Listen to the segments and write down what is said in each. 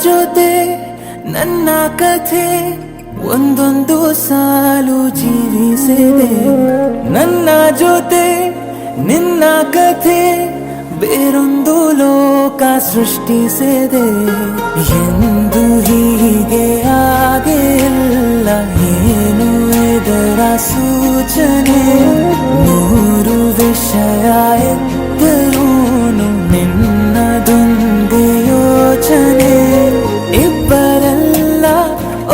ಜೊತೆ ನನ್ನ ಕಥೆ ಒಂದೊಂದು ಸಾಲು ಜೀವಿಸಿದೆ. ನನ್ನ ಜೊತೆ ನಿನ್ನ ಕಥೆ ಬೇರೊಂದು ಲೋಕ ಸೃಷ್ಟಿಸಿದೆ. ಎಂದು ಹೀಗೆ ಆಗಿಲ್ಲ, ಏನು ಇದರ ಸೂಚನೆ? ನೂರು ವಿಷಯ ಎತ್ತರೂನು ನಿನ್ನದೊಂದೇ ಯೋಚನೆ. ಇಬ್ಬರಲ್ಲ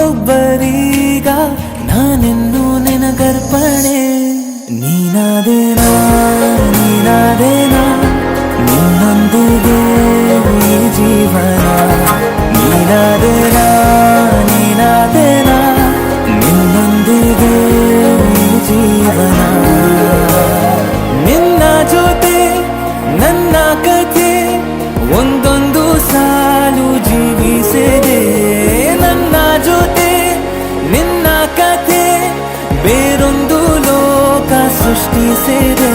ಒಬ್ಬರೀಗ ನಾನಿನ್ನು ನಿನಗರ್ಪಣೆ. ನೀನಾದೇನಾ ನೀನಾದೇನಾ ನಿನ್ನೊಂದಿಗೆ ಈ ಜೀವನ. ನೀನಾದೇನಾ ನೀನಾದೇನಾ ನಿನ್ನೊಂದಿಗೆ ಈ ಜೀವನ. ನಿನ್ನ ಜೊತೆ ನನ್ನ ಕಥೆ ಒಂದೊಂದು ಸಾಲು ಜೀವಿಸಿದೆ. ನನ್ನ ಜೊತೆ ನಿನ್ನ ಕಥೆ ಬೇರೊಂದು ಲೋಕ ಸೃಷ್ಟಿಸಿದೆ.